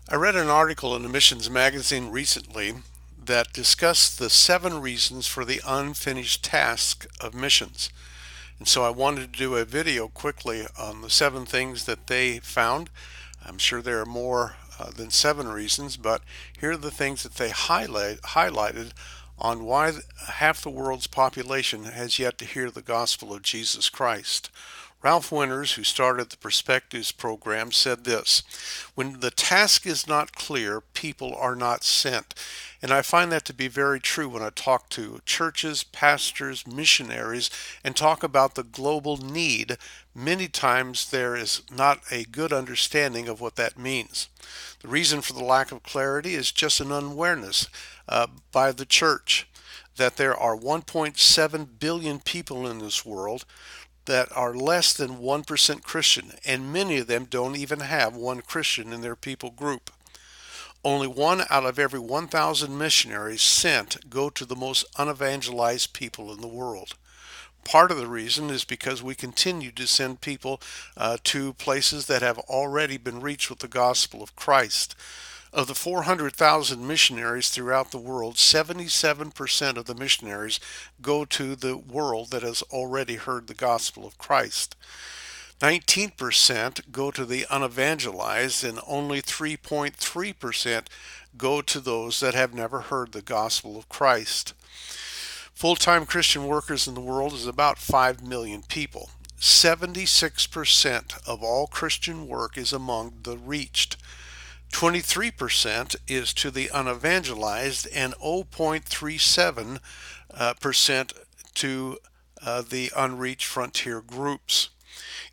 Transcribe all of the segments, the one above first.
I read an article in a missions magazine recently that discussed the 7 reasons for the unfinished task of missions. And so I wanted to do a video quickly on the 7 things that they found. I'm sure there are more than 7 reasons, but here are the things that they highlighted on why half the world's population has yet to hear the gospel of Jesus Christ. Ralph Winters, who started the Perspectives program, said this: when the task is not clear, people are not sent. And I find that to be very true when I talk to churches, pastors, missionaries, and talk about the global need. Many times there is not a good understanding of what that means. The reason for the lack of clarity is just an unawareness by the church that there are 1.7 billion people in this world that are less than 1% Christian, and many of them don't even have one Christian in their people group. Only 1 out of every 1,000 missionaries sent go to the most unevangelized people in the world. Part of the reason is because we continue to send people to places that have already been reached with the gospel of Christ. Of the 400,000 missionaries throughout the world, 77% of the missionaries go to the world that has already heard the gospel of Christ. 19% go to the unevangelized, and only 3.3% go to those that have never heard the gospel of Christ. Full-time Christian workers in the world is about 5 million people. 76% of all Christian work is among the reached. 23% is to the unevangelized, and 0.37% to the unreached frontier groups.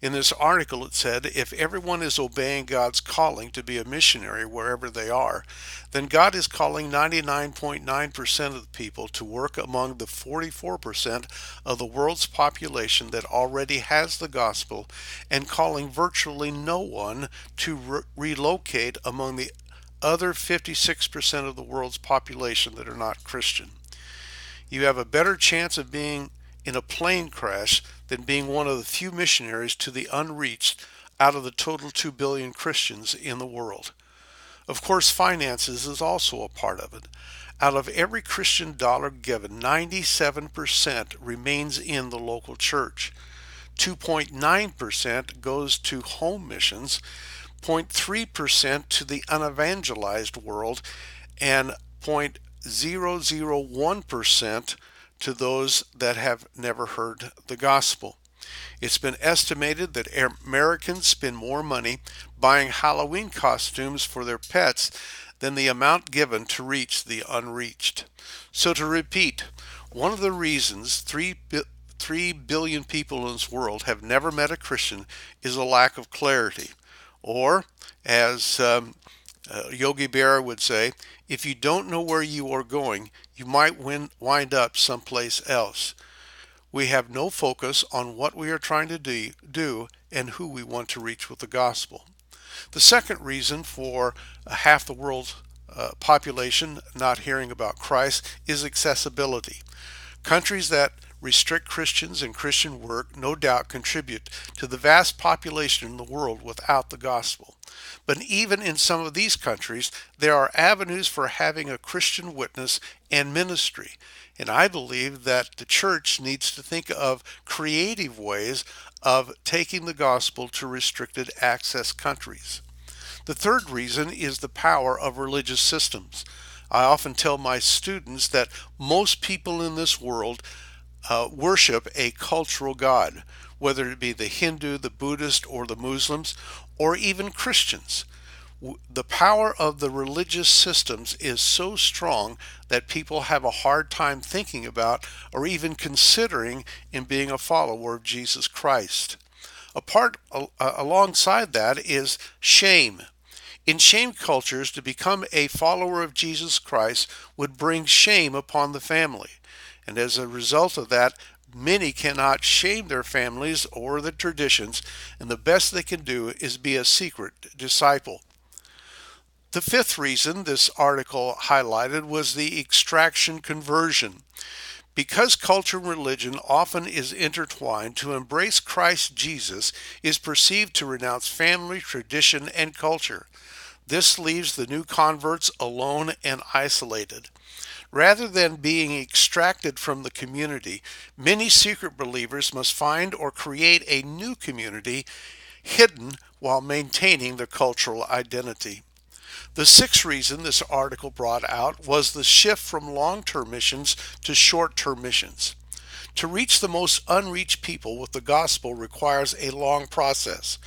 In this article, it said if everyone is obeying God's calling to be a missionary wherever they are, then God is calling 99.9% of the people to work among the 44% of the world's population that already has the gospel, and calling virtually no one to relocate among the other 56% of the world's population that are not Christian. You have a better chance of being in a plane crash than being one of the few missionaries to the unreached out of the total 2 billion Christians in the world. Of course, finances is also a part of it. Out of every Christian dollar given, 97% remains in the local church. 2.9% goes to home missions, 0.3% to the unevangelized world, and 0.001% to those that have never heard the gospel. It's been estimated that Americans spend more money buying Halloween costumes for their pets than the amount given to reach the unreached. So to repeat, one of the reasons 3 billion people in this world have never met a Christian is a lack of clarity. Or, as Yogi Berra would say, if you don't know where you are going, you might wind up someplace else. We have no focus on what we are trying to do and who we want to reach with the gospel. The second reason for half the world's population not hearing about Christ is accessibility. Countries that restrict Christians and Christian work no doubt contribute to the vast population in the world without the gospel. But even in some of these countries, there are avenues for having a Christian witness and ministry. And I believe that the church needs to think of creative ways of taking the gospel to restricted access countries. The third reason is the power of religious systems. I often tell my students that most people in this world worship a cultural god, whether it be the Hindu, the Buddhist, or the Muslims, or even Christians. The power of the religious systems is so strong that people have a hard time thinking about or even considering in being a follower of Jesus Christ. Alongside that is shame. In shame cultures, to become a follower of Jesus Christ would bring shame upon the family. And as a result of that, many cannot shame their families or the traditions, and the best they can do is be a secret disciple. The fifth reason this article highlighted was the extraction conversion. Because culture and religion often is intertwined, to embrace Christ Jesus is perceived to renounce family, tradition, and culture. This leaves the new converts alone and isolated. Rather than being extracted from the community, many secret believers must find or create a new community hidden while maintaining their cultural identity. The sixth reason this article brought out was the shift from long term missions to short term missions. To reach the most unreached people with the gospel requires a long process,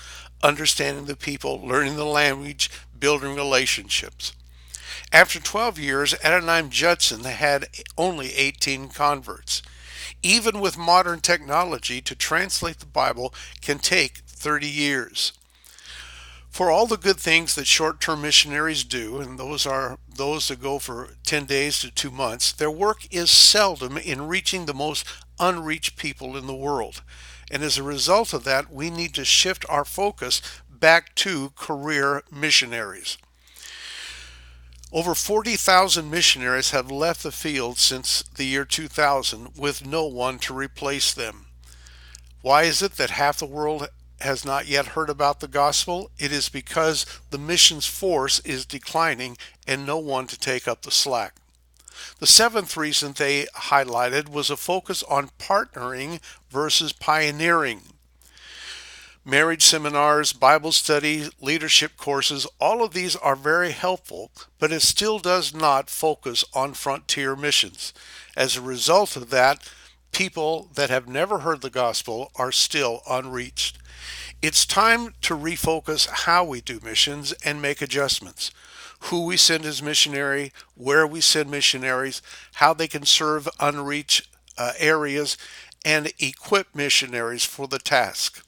understanding the people, learning the language, building relationships. After 12 years, Adoniram Judson had only 18 converts. Even with modern technology, to translate the Bible can take 30 years. For all the good things that short-term missionaries do, and those are those that go for 10 days to 2 months, their work is seldom in reaching the most unreached people in the world. And as a result of that, we need to shift our focus back to career missionaries. Over 40,000 missionaries have left the field since the year 2000 with no one to replace them. Why is it that half the world has not yet heard about the gospel? It is because the missions force is declining and no one to take up the slack. The seventh reason they highlighted was a focus on partnering versus pioneering. Marriage seminars, Bible study, leadership courses, all of these are very helpful, but it still does not focus on frontier missions. As a result of that, people that have never heard the gospel are still unreached. It's time to refocus how we do missions and make adjustments. Who we send as missionary, where we send missionaries, how they can serve unreached areas, and equip missionaries for the task.